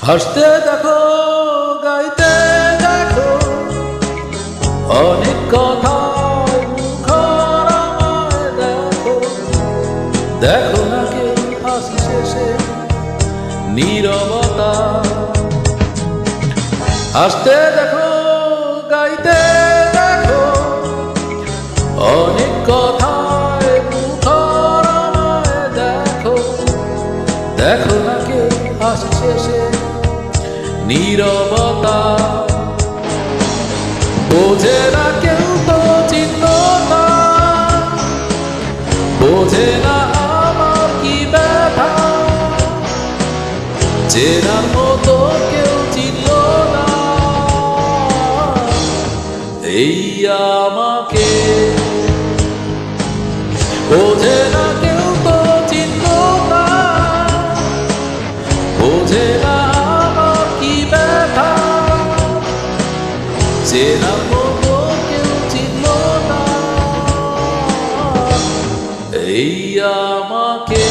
হাসতে দেখো, গাইতে দেখো, অনেক কথায় মুখর আমায় দেখো। দেখো না কেউ হাসি শেষে নীরবতা। হাসতে দেখো, গাইতে দেখো, অনেক কথায় মুখর আমায় দেখো। দেখো না কেউ হাসি শেষে নীরবতা। বোঝে না কেউ তো চিনল না, বোঝে না আমার কি ব্যথা। চেনার মতো কেউ চিনল না এই আমাকে। বোঝে না কেউ তো চিনল না, বোঝে না আমার কি ব্যথা। চেনার মতো কেউ চিনল না এই আমাকে।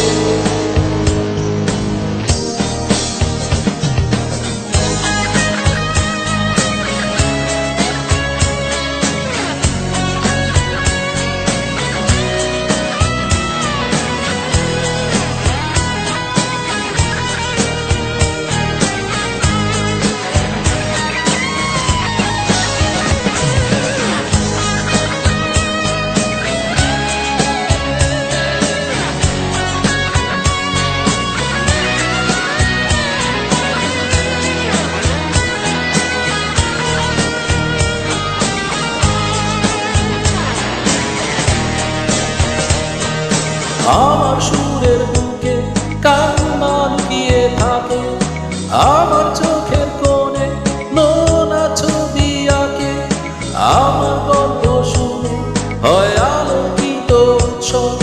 আমার সুরের বুকে কান্না লুকিয়ে থাকে, আমার চোখের কোণে নোনা ছবি আঁকে। আমার গল্প শুনে হয় আলোকিত উৎসব,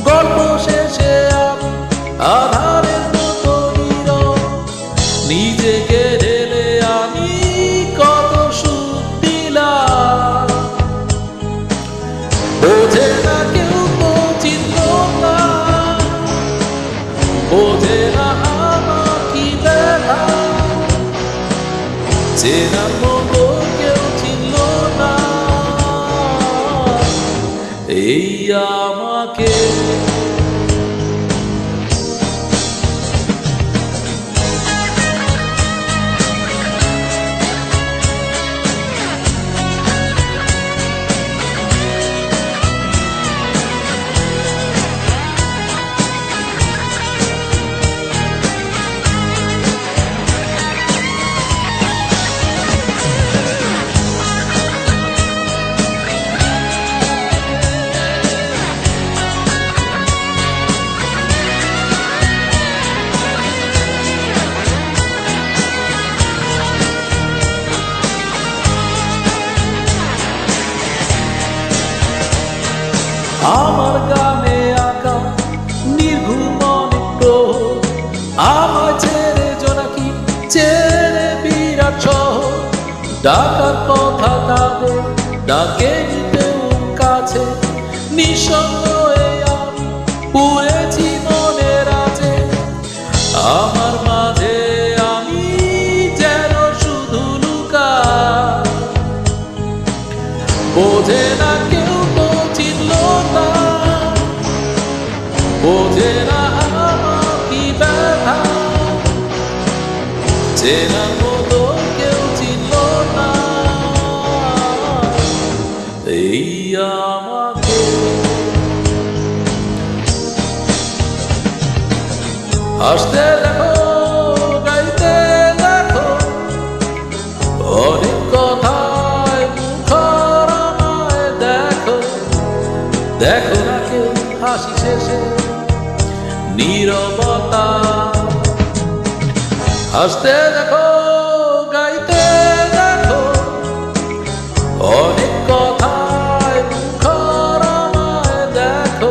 গল্প শেষে আমি আধারের মতো নীরব। নিজেকে ঢেলে আমি কত সুখ দিলাম। বোঝে না কেউ তো চিনল না, বোঝে না আমার কি ব্যথা। চেনার মতো কেউ চিনল না এই আমাকে। আমার গানে আঁকা নির্ঘুম অনেক প্রহর, আমার ছেড়ে জোনাকি ছেড়ে বিরাট শহর। ডাকার কথা তাদের ডাকে নিতেও কাছে, নিঃসঙ্গ আমি পুড়েছি মনের আছে। আমার মাঝে আমি যেন শুধু লুকাই। বোঝে না কেউ তো চিনল না, বোঝে না আমার কি ব্যথা। চেনার মতো কেউ চিনল না এই আমাকে। হাসতে দেখো, গাইতে দেখো, অনেক কথায় মুখর আমায় দেখো। দেখো না কেউ হাসি শেষে নীরবতা। হাসতে দেখো, গাইতে দেখো, অনেক কথায় মুখর আমায় দেখো।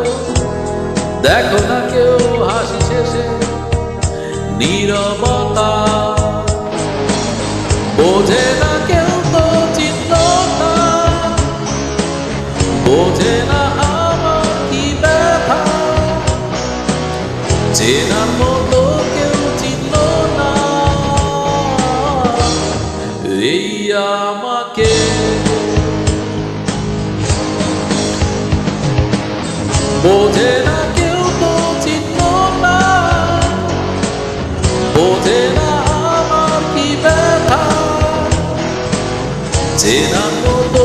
দেখো না কেউ হাসি শেষে নীরবতা। বোঝে না কেউ তো চিনল না, বোঝে না আমার কি ব্যথা। চেনার মতো কেউ চিনল না এই আমাকে বোঝে না কেউ তো চিহ্ন না, বোঝে না আমার কি ব্যথা, চেনার মতো